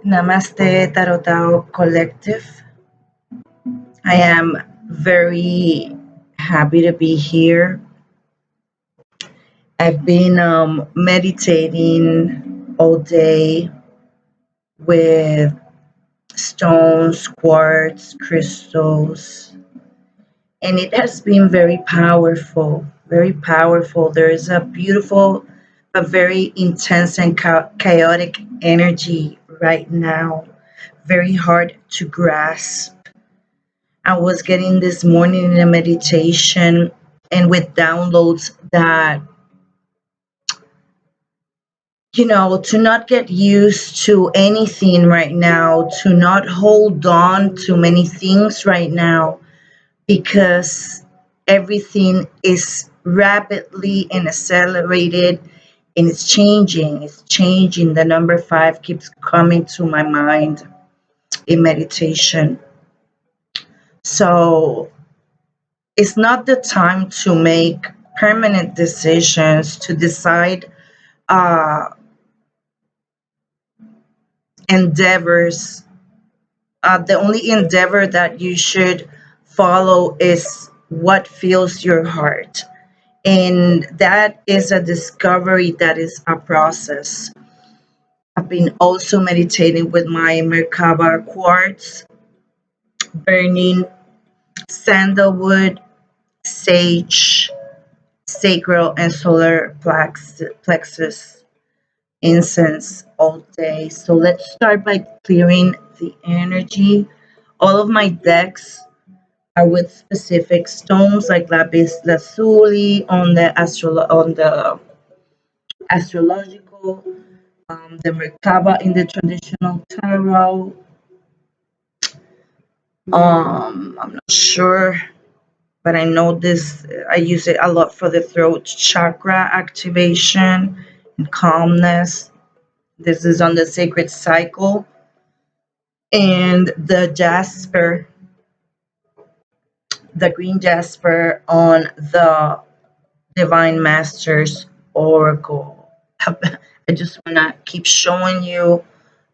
Namaste Tarotao Collective. I am very happy to be here. I've been meditating all day with stones, quartz, crystals, and it has been very powerful, very powerful. There is a beautiful, a very intense and chaotic energy right now, very hard to grasp. I was getting this morning in a meditation and with downloads that, to not get used to anything right now, to not hold on to many things right now, because everything is rapidly and accelerated and it's changing. It's changing. The number five keeps coming to my mind in meditation. So it's not the time to make permanent decisions, to decide uh, endeavors. The only endeavor that you should follow is what fills your heart. And that is a discovery, that is a process. I've been also meditating with my Merkaba quartz, burning sandalwood, sage, sacral and solar plexus incense all day. So let's start by clearing the energy. All of my decks are with specific stones like lapis lazuli on the astrological, the Merkaba in the traditional tarot. I'm not sure, but I know this. I use it a lot for the throat chakra activation and calmness. This is on the sacred cycle. And the jasper, the green jasper on the divine masters oracle. I just want to keep showing you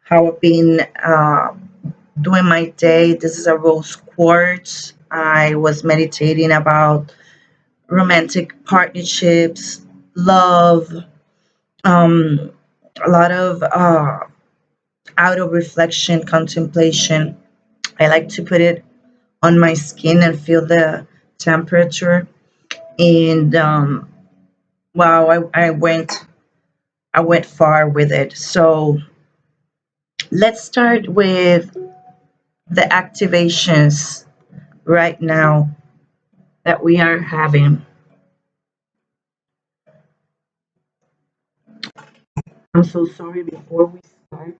how I've been doing my day. This is a rose quartz. I was meditating about romantic partnerships, love, um, a lot of auto reflection, contemplation. I like to put it on my skin and feel the temperature. And wow, I went far with it. So let's start with the activations right now that we are having. I'm so sorry. Before we start,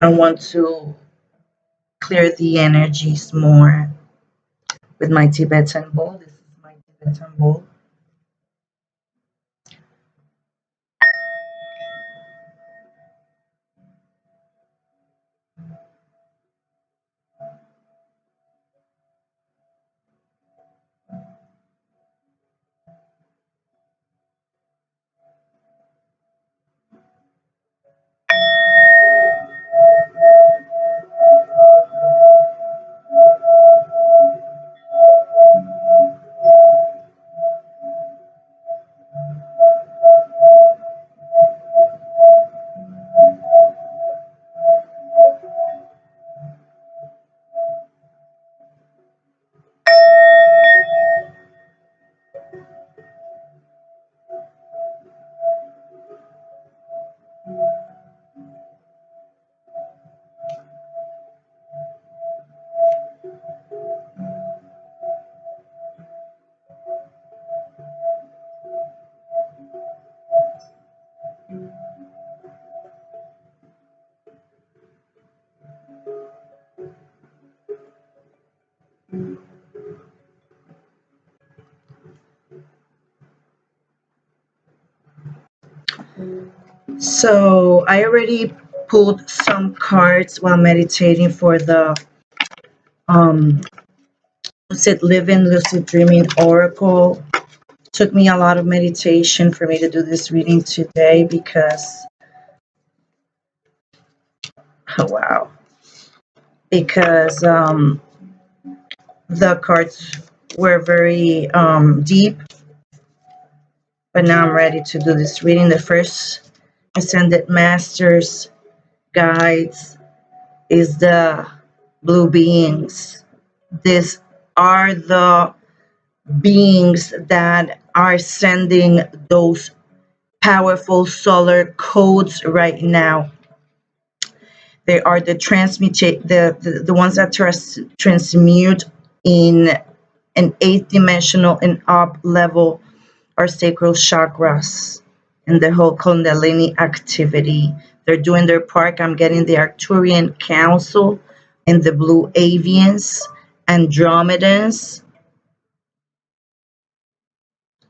I want to clear the energies more with my Tibetan bowl. This is my Tibetan bowl. So I already pulled some cards while meditating for the um, lucid living, lucid dreaming oracle. Took me a lot of meditation for me to do this reading today because Wow. Because the cards were very deep, but now I'm ready to do this reading. The first Ascended Masters guides is the blue beings. These are the beings that are sending those powerful solar codes right now. They are the the ones that transmute in an eighth dimensional and up level our sacral chakras and the whole Kundalini activity. They're doing their part. I'm getting the Arcturian Council and the blue avians, Andromedans.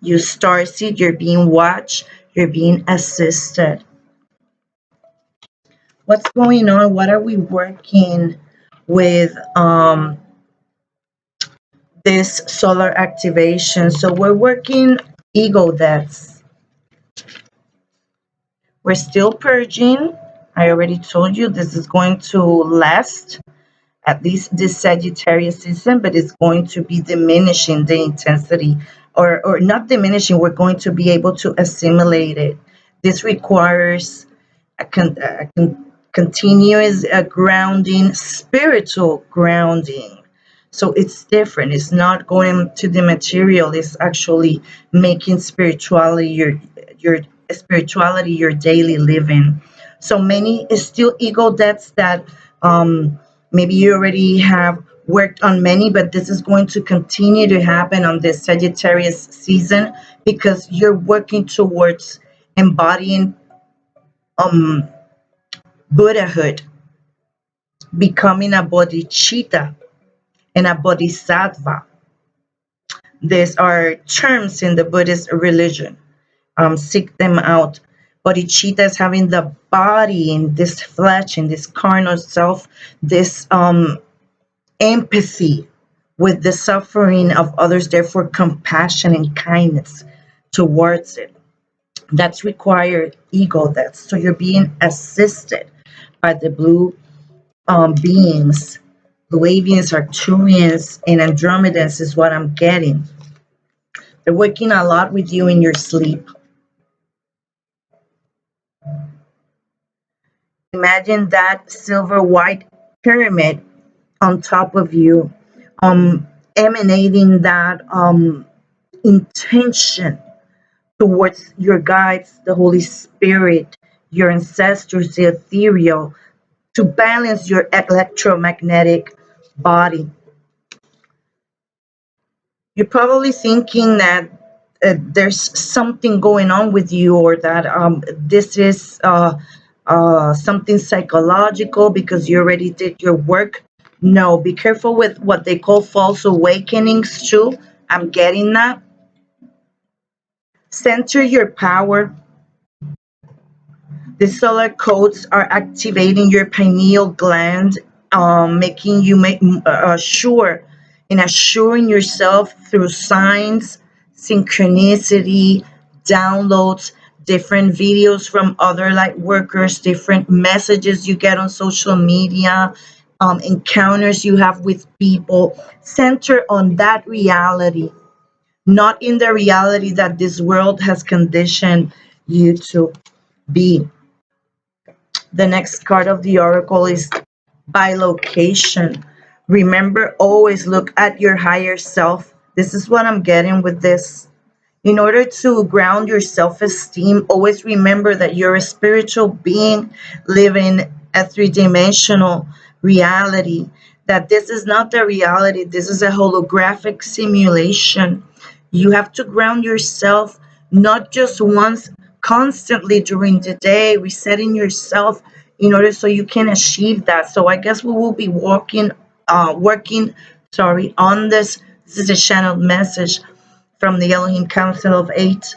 You starseed, you're being watched, you're being assisted. What's going on? What are we working with this solar activation? So we're working ego deaths. We're still purging. I already told you this is going to last at least this Sagittarius season, but it's going to be diminishing the intensity, or not diminishing. We're going to be able to assimilate it. This requires continuous grounding, spiritual grounding. So it's different. It's not going to the material. It's actually making your spirituality your daily living. So many is still ego debts that maybe you already have worked on many, but this is going to continue to happen on this Sagittarius season because you're working towards embodying um Buddhahood, becoming a bodhicitta and a bodhisattva. These are terms in the Buddhist religion. Seek them out. Bodhicitta is having the body in this flesh, in this carnal self, this empathy with the suffering of others, therefore compassion and kindness towards it. That's required ego death. So you're being assisted by the blue beings. Blue avians, Arcturians, and Andromedans is what I'm getting. They're working a lot with you in your sleep. Imagine that silver white pyramid on top of you, um, emanating that intention towards your guides, the Holy Spirit, your ancestors, the ethereal, to balance your electromagnetic body. You're probably thinking that there's something going on with you, or that this is something psychological because you already did your work. No, be careful with what they call false awakenings, too. I'm getting that. Center your power. The solar codes are activating your pineal gland, making you make sure and assuring yourself through signs, synchronicity, downloads, different videos from other light workers, different messages you get on social media, encounters you have with people. Center on that reality, not in the reality that this world has conditioned you to be. The next card of the oracle is bilocation. Remember, always look at your higher self. This is what I'm getting with this. In order to ground your self esteem, always remember that you're a spiritual being living a three-dimensional reality, that this is not the reality, this is a holographic simulation. You have to ground yourself not just once, constantly during the day, resetting yourself in order so you can achieve that. So I guess we will be working, sorry, on this. This is a channeled message from the EloHim Council of Eight.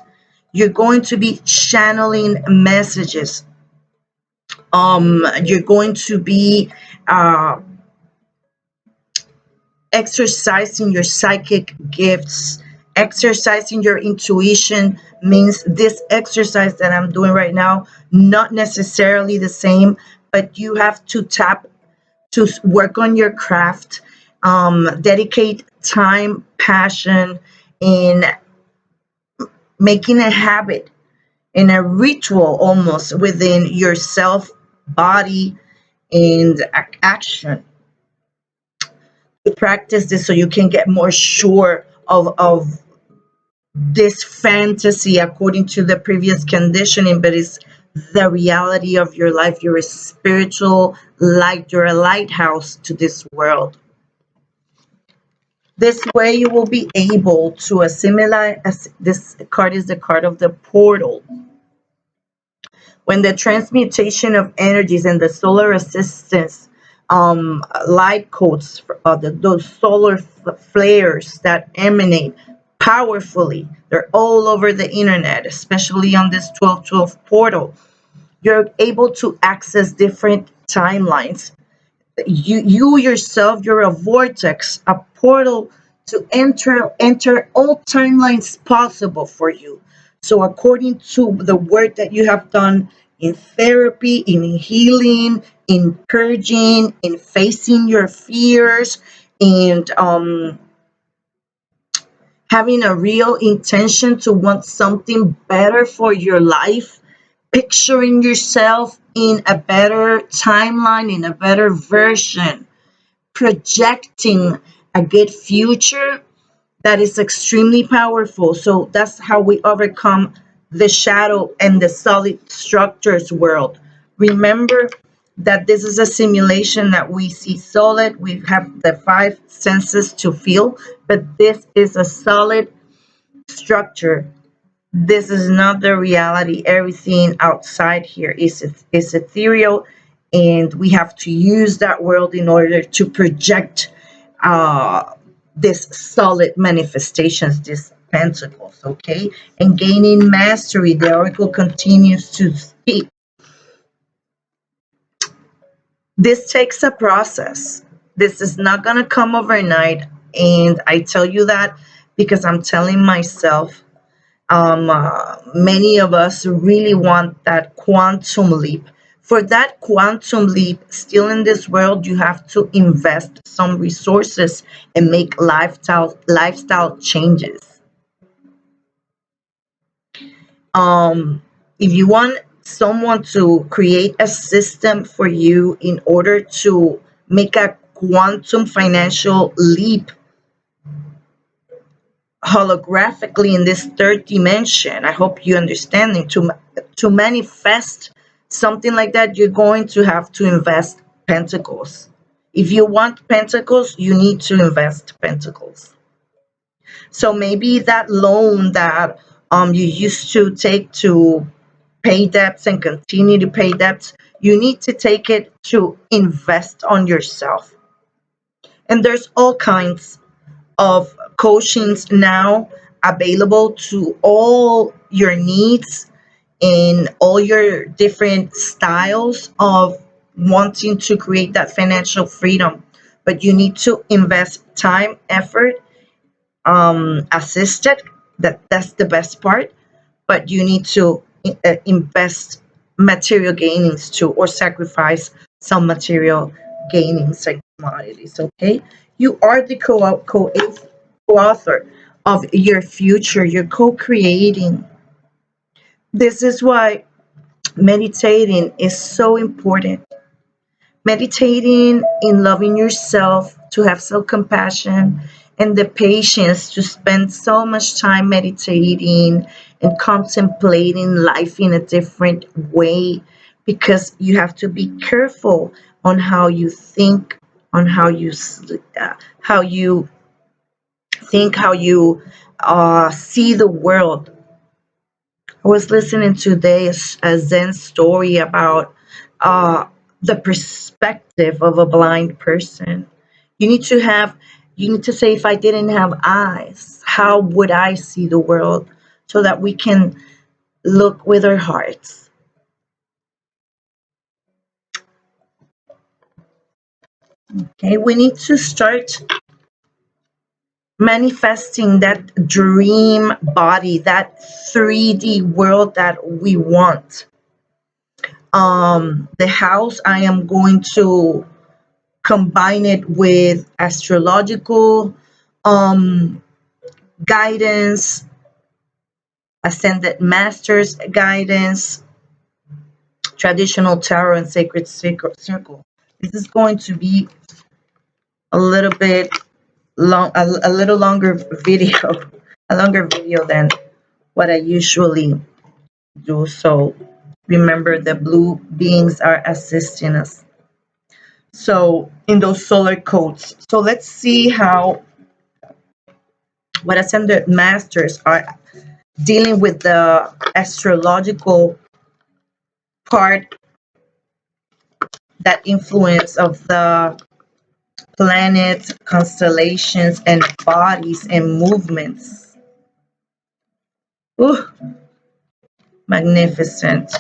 You're going to be channeling messages. You're going to be uh, exercising your psychic gifts. Exercising your intuition means this exercise that I'm doing right now, not necessarily the same, but you have to tap to work on your craft, dedicate time, passion in making a habit and a ritual almost within yourself, body, and action to practice this so you can get more sure of this fantasy according to the previous conditioning, but it's the reality of your life. You're a spiritual light, you're a lighthouse to this world. This way you will be able to assimilate, as this card is the card of the portal. When the transmutation of energies and the solar assistance light codes, those solar flares that emanate powerfully, they're all over the internet, especially on this 1212 portal. You're able to access different timelines. You yourself, you're a vortex, a portal to enter all timelines possible for you. So according to the work that you have done in therapy, in healing, in purging, in facing your fears, and having a real intention to want something better for your life, picturing yourself in a better timeline, in a better version, projecting a good future, that is extremely powerful. So that's how we overcome the shadow and the solid structures world. Remember that this is a simulation that we see solid. We have the five senses to feel, but this is a solid structure. This is not the reality. Everything outside here is ethereal, and we have to use that world in order to project uh, this solid manifestations, these pentacles, okay? And gaining mastery, the oracle continues to speak. This takes a process. This is not going to come overnight. And I tell you that because I'm telling myself, many of us really want that quantum leap. For that quantum leap, still in this world, you have to invest some resources and make lifestyle changes. If you want someone to create a system for you in order to make a quantum financial leap holographically in this third dimension, I hope you understanding, to manifest something like that, you're going to have to invest pentacles. If you want pentacles, you need to invest pentacles. So maybe that loan that you used to take to pay debts and continue to pay debts, you need to take it to invest on yourself. And there's all kinds of coachings now available to all your needs in all your different styles of wanting to create that financial freedom. But you need to invest time, effort, assisted. That's the best part. But you need to invest material gainings too, or sacrifice some material gainings and commodities. Okay, you are the co-author of your future. You're co-creating. This is why meditating is so important. Meditating in loving yourself, to have self compassion and the patience to spend so much time meditating and contemplating life in a different way, because you have to be careful on how you think, on how you think, how you see the world. I was listening today a Zen story about uh, the perspective of a blind person. You need to have, you need to say, if I didn't have eyes, how would I see the world? So that we can look with our hearts. Okay, we need to start manifesting that dream body, that 3D world that we want. The house, I am going to combine it with astrological um, guidance, ascended masters guidance, traditional tarot, and sacred circle. This is going to be a little bit long, a little longer video, a longer video than what I usually do. So remember, the blue beings are assisting us. So in those solar codes. So let's see how what ascended masters are dealing with the astrological part, that influence of the planets, constellations, and bodies and movements. Ooh, magnificent.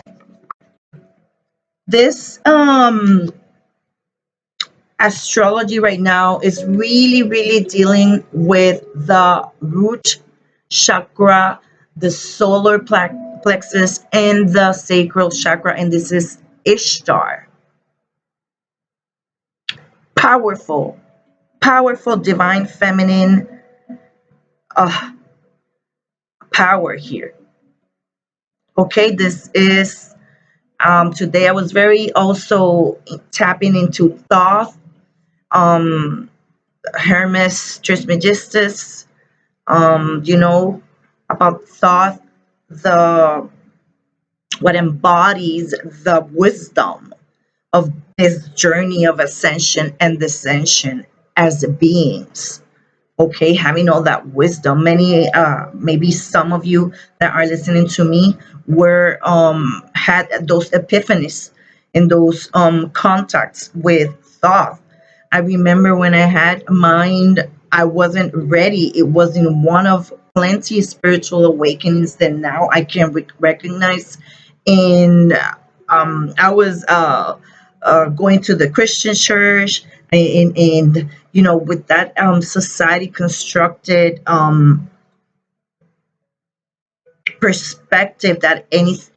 This astrology right now is really, really dealing with the root chakra, the solar plexus, and the sacral chakra. And this is Ishtar. Powerful, powerful divine feminine uh, power here. Okay, this is today I was very also tapping into Thoth, um, Hermes Trismegistus, you know, about Thoth, the what embodies the wisdom of this journey of ascension and descension as beings. Okay, having all that wisdom. Many maybe some of you that are listening to me were had those epiphanies and those contacts with thought. I remember when I had mind, I wasn't ready. It was in one of plenty spiritual awakenings that now I can recognize. And I was going to the Christian church, and you know, with that society constructed perspective that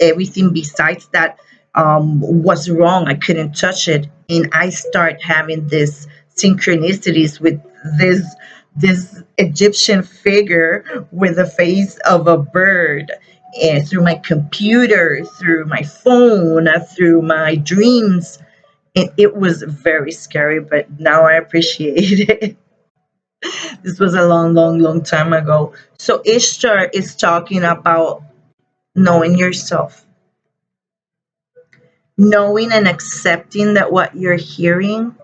everything besides that was wrong. I couldn't touch it, and I start having this synchronicities with this Egyptian figure with the face of a bird. And through my computer, through my phone, through my dreams, it was very scary, but now I appreciate it. This was a long, long, long time ago. So Ishtar is talking about knowing yourself, knowing and accepting that what you're hearing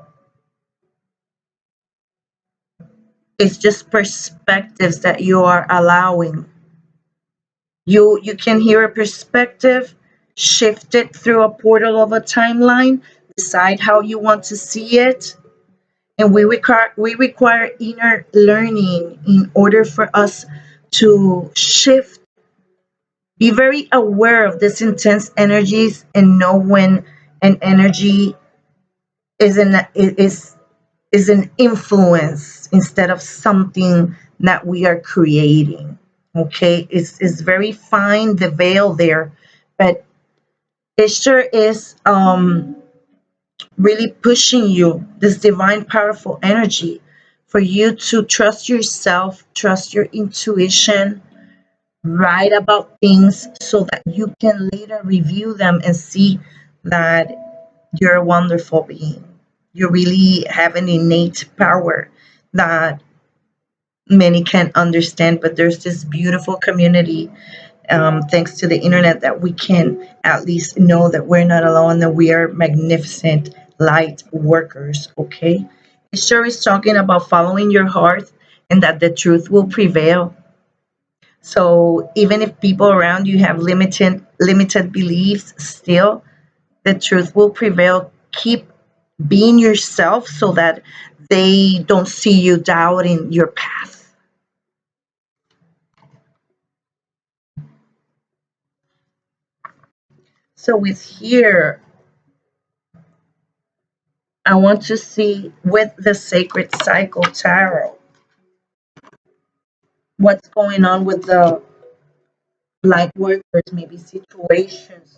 is just perspectives that you are allowing. You can hear a perspective, shift it through a portal of a timeline, decide how you want to see it. And we require inner learning in order for us to shift, be very aware of this intense energies, and know when an energy is an influence instead of something that we are creating. Okay, it's very fine, the veil there, but it sure is really pushing you, this divine powerful energy, for you to trust yourself, trust your intuition, write about things so that you can later review them and see that you're a wonderful being. You really have an innate power that many can't understand, but there's this beautiful community, thanks to the internet, that we can at least know that we're not alone, that we are magnificent light workers. Okay, it sure is talking about following your heart and that the truth will prevail. So even if people around you have limited beliefs, still the truth will prevail. Keep being yourself so that they don't see you doubting your path. So with here, I want to see with the Sacred Cycle Tarot, what's going on with the light workers, maybe situations.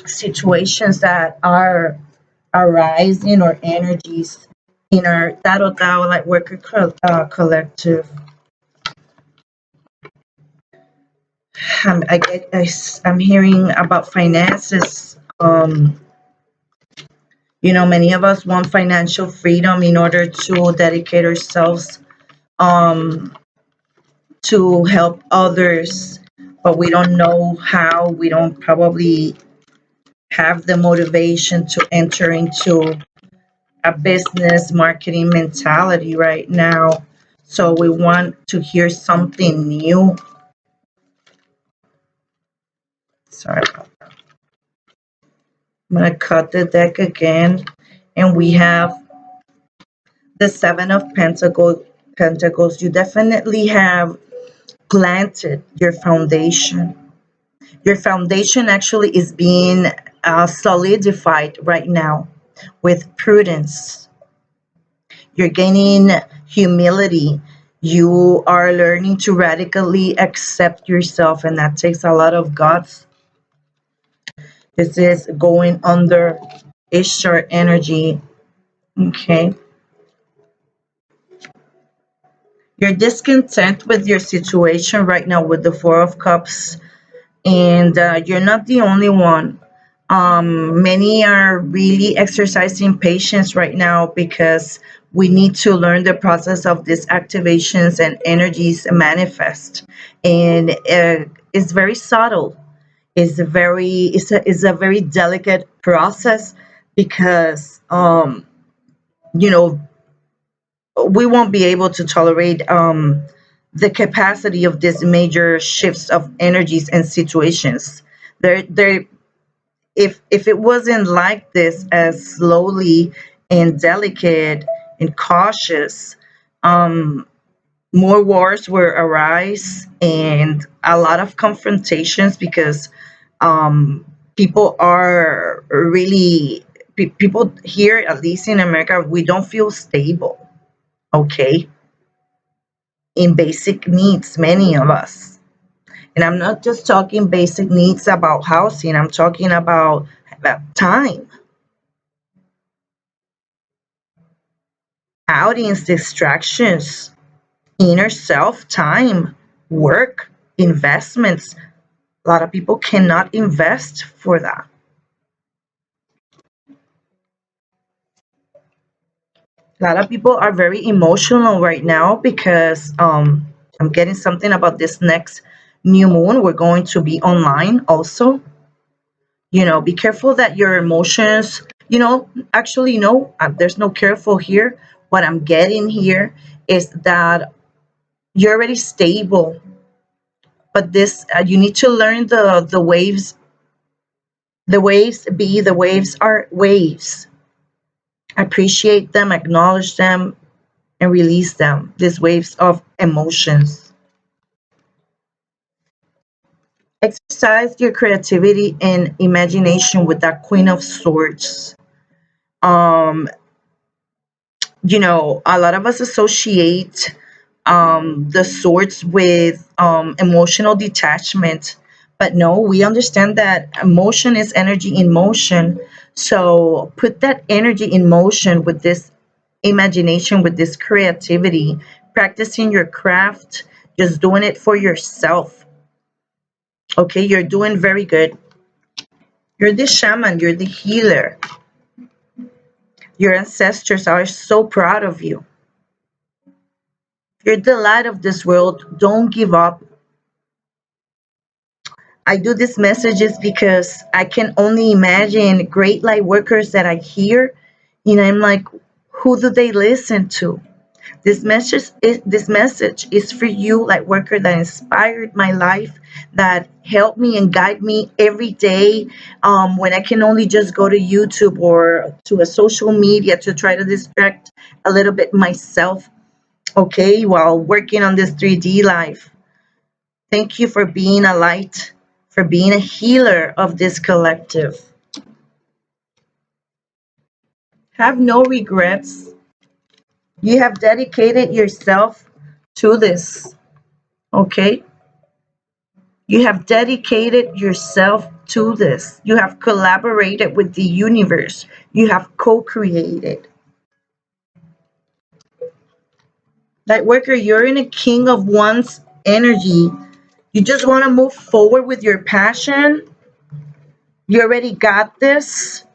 situations that are arising or energies in our Taro Tao Lightworker collective. I'm hearing about finances. Many of us want financial freedom in order to dedicate ourselves um, to help others, but we don't know how. We don't probably have the motivation to enter into a business marketing mentality right now. So we want to hear something new. Sorry about that. I'm going to cut the deck again. And we have the Seven of Pentacles. You definitely have planted your foundation. Your foundation actually is being solidified right now with prudence. You're gaining humility. You are learning to radically accept yourself, and that takes a lot of guts. This is going under ISHTAR energy. Okay. You're discontent with your situation right now with the Four of Cups, and you're not the only one. Many are really exercising patience right now because we need to learn the process of these activations and energies manifest, and it's very subtle. It's a very delicate process because you know we won't be able to tolerate the capacity of these major shifts of energies and situations. There if it wasn't like this, as slowly and delicate and cautious, um, more wars will arise and a lot of confrontations because um, people are really people here, at least in America, we don't feel stable. Okay, in basic needs, many of us. And I'm not just talking basic needs about housing, I'm talking about time, outings, distractions, inner self time, work, investments. A lot of people cannot invest for that. A lot of people are very emotional right now because I'm getting something about this next new moon. We're going to be online also. Be careful that your emotions, actually, no, there's no careful here. What I'm getting here is that you're already stable, but this you need to learn the waves. The waves are waves. Appreciate them, acknowledge them, and release them. These waves of emotions. Exercise your creativity and imagination with that Queen of Swords. Um, a lot of us associate the swords with emotional detachment. But no, we understand that emotion is energy in motion. So put that energy in motion with this imagination, with this creativity, practicing your craft, just doing it for yourself. Okay, you're doing very good. You're the shaman, you're the healer. Your ancestors are so proud of you. You're the light of this world. Don't give up. I do these messages because I can only imagine great light workers that I hear. I'm like, who do they listen to? This message is for you, light worker, that inspired my life, that helped me and guide me every day. When I can only just go to YouTube or to a social media to try to distract a little bit myself, okay, while working on this 3D life. Thank you for being a light, for being a healer of this collective. Have no regrets. You have dedicated yourself to this, okay? You have dedicated yourself to this. You have collaborated with the universe. You have co-created. Lightworker, you're in a king of one's energy. You just want to move forward with your passion. You already got this.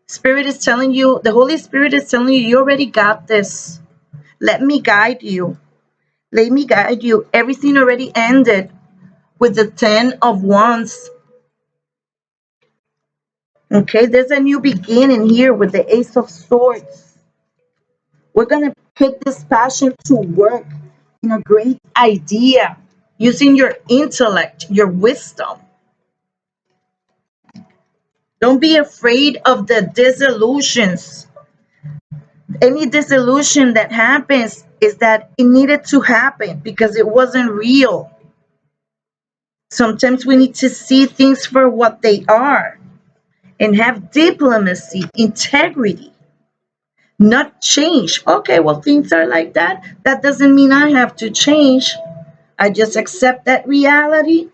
Spirit is telling you, the Holy Spirit is telling you, you already got this. Let me guide you. Let me guide you. Everything already ended with the 10 of Wands. Okay, there's a new beginning here with the Ace of Swords. We're going to put this passion to work in a great idea using your intellect, your wisdom. Don't be afraid of the disillusions. Any disillusion that happens is that it needed to happen because it wasn't real. Sometimes we need to see things for what they are and have diplomacy, integrity, not change. Okay, well, things are like that. That doesn't mean I have to change. I just accept that reality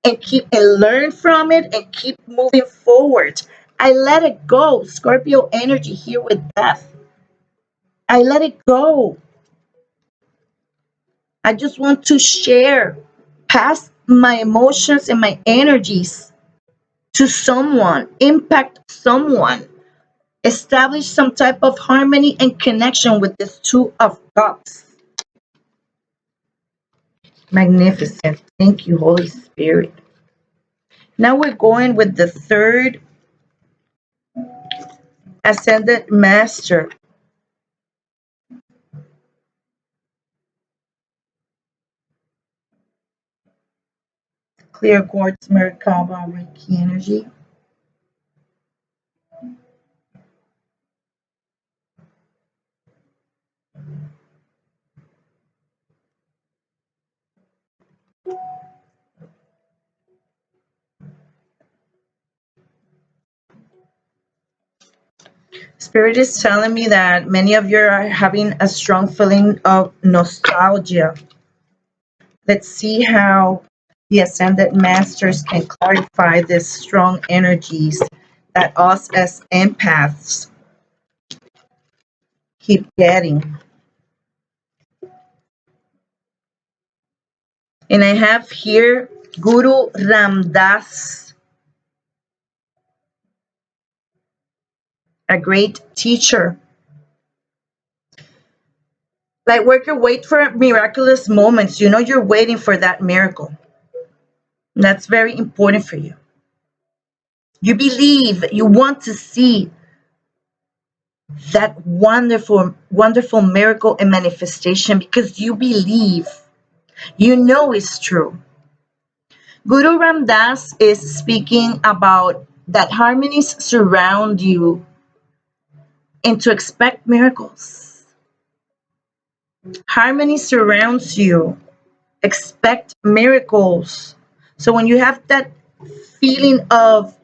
and keep and learn from it and keep moving forward. I let it go. Scorpio energy here with death. I let it go. I just want to share past my emotions and my energies to someone, impact someone, establish some type of harmony and connection with this Two of Cups. Magnificent. Thank you, Holy Spirit. Now we're going with the third Ascended Master. Clear Quartz Merkaba Reiki energy. Spirit is telling me that many of you are having a strong feeling of nostalgia. Let's see how the Ascended Masters can clarify these strong energies that us as empaths keep getting. And I have here Guru Ramdas, a great teacher. Lightworker, wait for miraculous moments. You know you're waiting for that miracle. That's very important for you. You believe, you want to see that wonderful, wonderful miracle and manifestation because you believe, you know it's true. Guru Ram Das is speaking about that harmonies surround you and to expect miracles. Harmony surrounds you. Expect miracles. So when you have that feeling of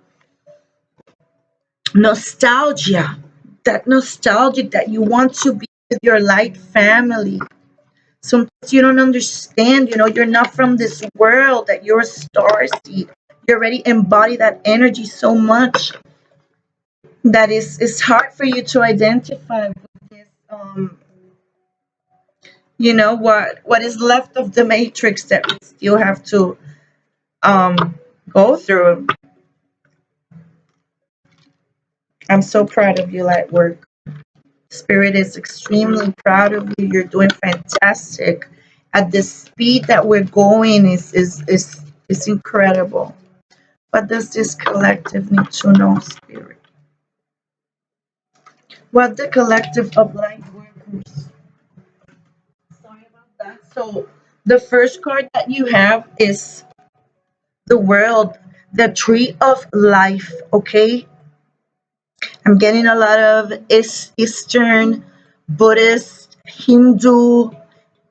nostalgia, that nostalgic that you want to be with your light family. Sometimes you don't understand, you're not from this world, that you're a star seed. You already embody that energy so much that it's hard for you to identify with this what is left of the matrix that we still have to go through. I'm so proud of you, Lightwork. Spirit is extremely proud of you. You're doing fantastic. At the speed that we're going is incredible. What does this collective need to know, Spirit? What the collective of light workers. Sorry about that. So the first card that you have is the world, the tree of life. Okay. I'm getting a lot of Eastern, Buddhist, Hindu,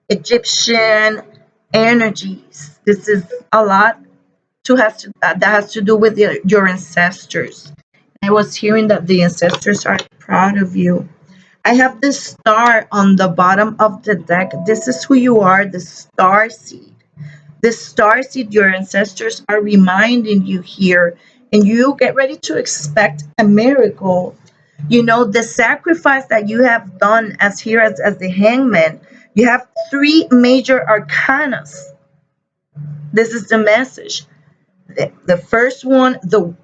Egyptian energies. This is a lot that has to do with your ancestors. I was hearing that the ancestors are proud of you. I have this star on the bottom of the deck. This is who you are, the star seed. The star seed, your ancestors are reminding you here, and you get ready to expect a miracle. You know, the sacrifice that you have done as here as the hangman, you have three major arcanas. This is the message. The first one, the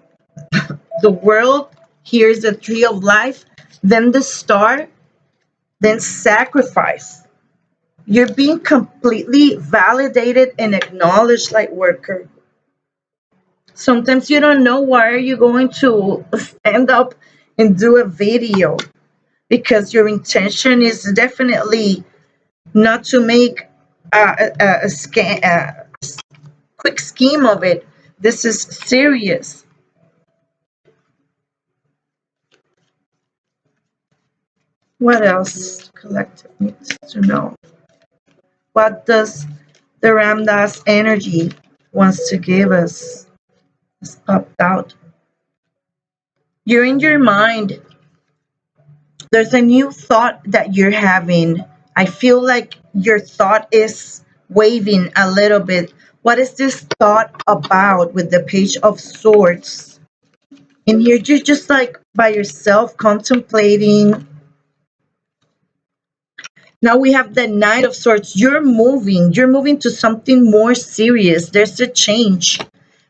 world, here's the tree of life, then the star, then sacrifice. You're being completely validated and acknowledged, light worker. Sometimes you don't know why are you going to stand up and do a video, because your intention is definitely not to make a quick scheme of it. This is serious. What else collective needs to know? What does the Ramdas energy wants to give us? It's popped out. You're in your mind. There's a new thought that you're having. I feel like your thought is waving a little bit. What is this thought about with the Page of Swords? And here you're just like by yourself contemplating. Now we have the Knight of Swords. You're moving to something more serious. There's a change.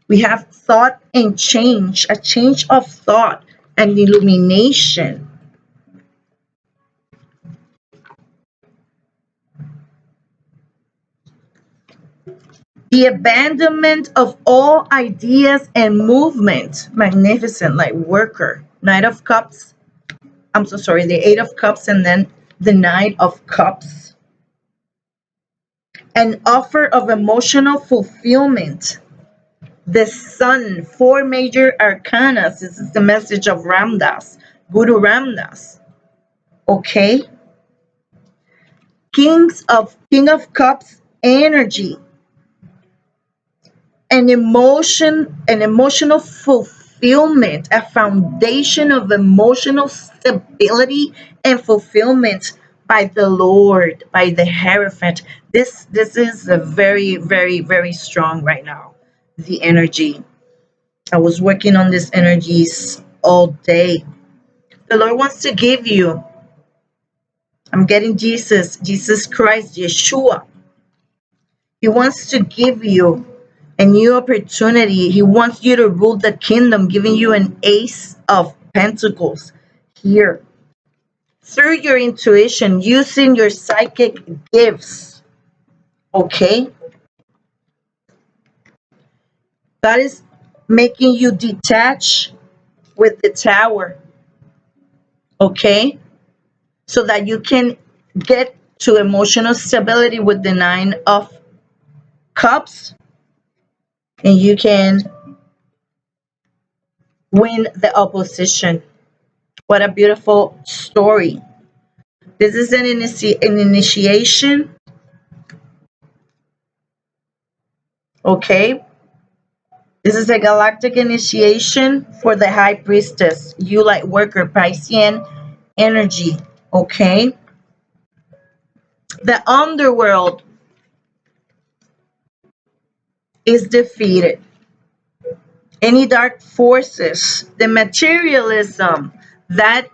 We have thought and change, a change of thought and illumination. The abandonment of all ideas and movement. Magnificent, light worker. Knight of Cups. I'm so sorry, the Eight of Cups and then the Knight of Cups. An offer of emotional fulfillment. The Sun, four major arcanas. This is the message of Ramdas, Guru Ramdas. Okay. King of Cups energy. An emotional fulfillment, a foundation of emotional stability and fulfillment by the Lord, by the Hierophant. This is a very, very, very strong right now. The energy. I was working on these energies all day. The Lord wants to give you. I'm getting Jesus Christ, Yeshua. He wants to give you a new opportunity. He wants you to rule the kingdom, giving you an Ace of Pentacles here. Through your intuition, using your psychic gifts. Okay? That is making you detach with the Tower. Okay? So that you can get to emotional stability with the Nine of Cups, and you can win the opposition. What a beautiful story. This is an initiation. Okay. This is a galactic initiation for the High Priestess. You light worker, Piscean energy. Okay. The underworld is defeated. Any dark forces, the materialism, that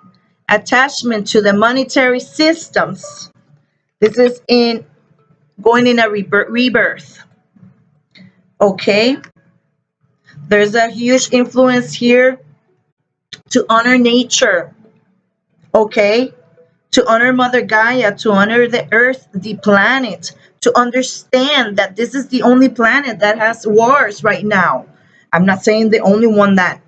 attachment to the monetary systems. This is in going in a rebirth. Okay. There's a huge influence here to honor nature. Okay. To honor Mother Gaia, to honor the earth, the planet, to understand that this is the only planet that has wars right now. I'm not saying the only one that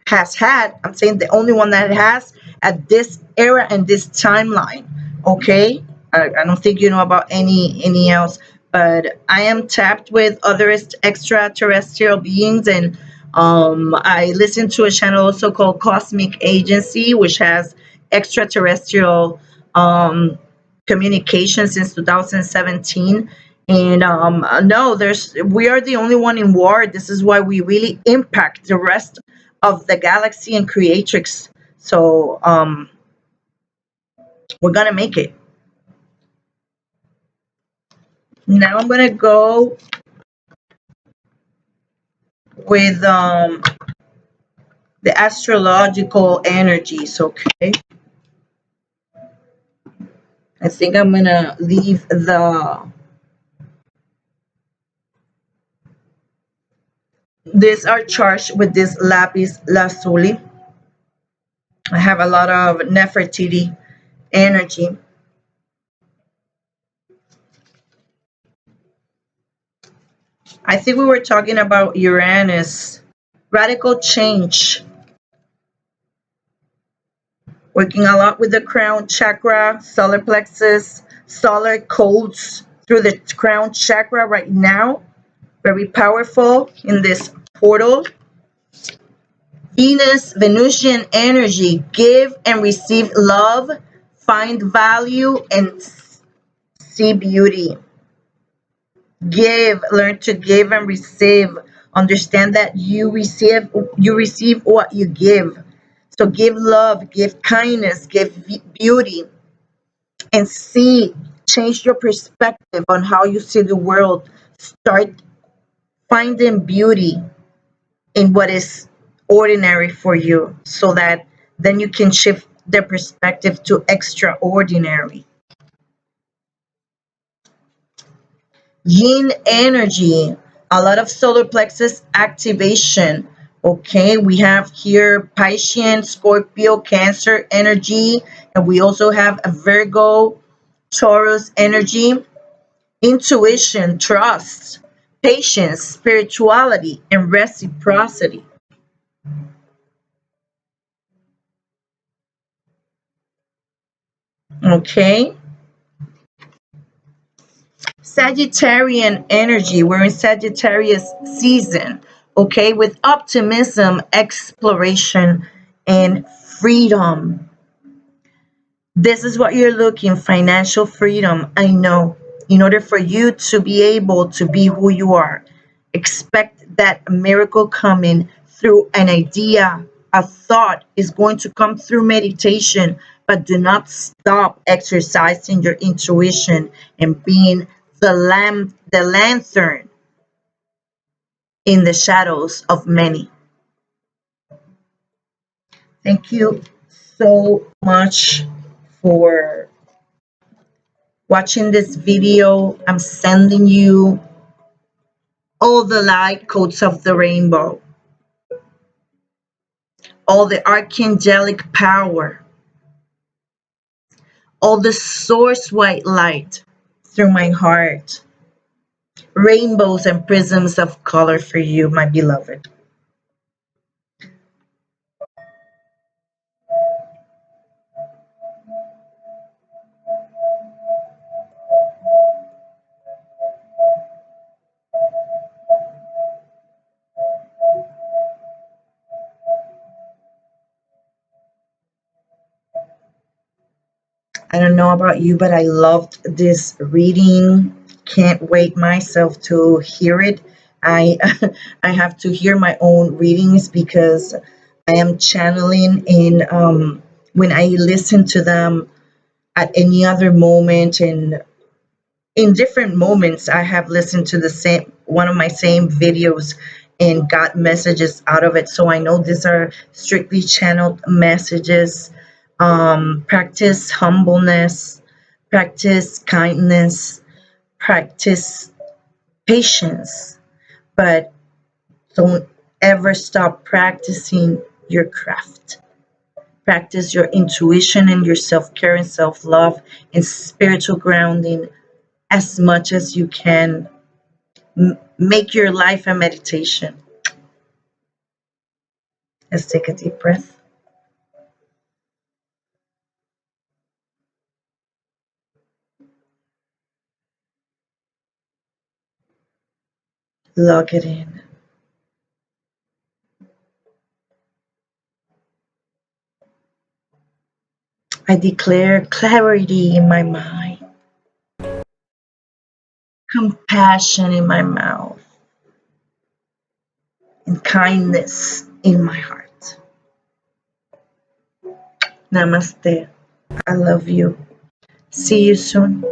has had, I'm saying the only one that has at this era and this timeline. Okay. I don't think you know about any else, but I am tapped with other extraterrestrial beings, and I listen to a channel also called Cosmic Agency, which has extraterrestrial communication since 2017. And no, we are the only one in war. This is why we really impact the rest of the galaxy and creatrix. So we're gonna make it. Now I'm gonna go with the astrological energies. Okay, I think I'm gonna leave these are charged with this lapis lazuli. I have a lot of Nefertiti energy. I think we were talking about Uranus, radical change, working a lot with the crown chakra, solar plexus, solar codes through the crown chakra right now. Very powerful in this portal. Venus, Venusian energy, give and receive love, find value, and see beauty. Give, learn to give and receive. Understand that you receive what you give. So give love, give kindness, give beauty, and see, change your perspective on how you see the world. Start finding beauty in what is ordinary for you so that then you can shift the perspective to extraordinary. Yin energy, a lot of solar plexus activation. Okay, we have here Piscean, Scorpio, Cancer energy, and we also have a Virgo, Taurus energy. Intuition, trust, patience, spirituality, and reciprocity. Okay, Sagittarian energy. We're in Sagittarius season, okay, with optimism, exploration, and freedom. This is what you're looking, financial freedom. I know. In order for you to be able to be who you are, expect that miracle coming through an idea, a thought is going to come through meditation, but do not stop exercising your intuition and being the lantern in the shadows of many. Thank you so much for watching this video. I'm sending you all the light codes of the rainbow, all the archangelic power, all the source white light through my heart, rainbows and prisms of color for you, my beloved. I don't know about you, but I loved this reading. Can't wait myself to hear it. I I have to hear my own readings because I am channeling in when I listen to them at any other moment and in different moments I have listened to the same one of my same videos and got messages out of it. So I know these are strictly channeled messages. Practice humbleness, practice kindness, practice patience, but don't ever stop practicing your craft. Practice your intuition and your self-care and self-love and spiritual grounding as much as you can. Make your life a meditation. Let's take a deep breath. Log it in. I declare clarity in my mind, compassion in my mouth, and kindness in my heart. Namaste. I love you. See you soon.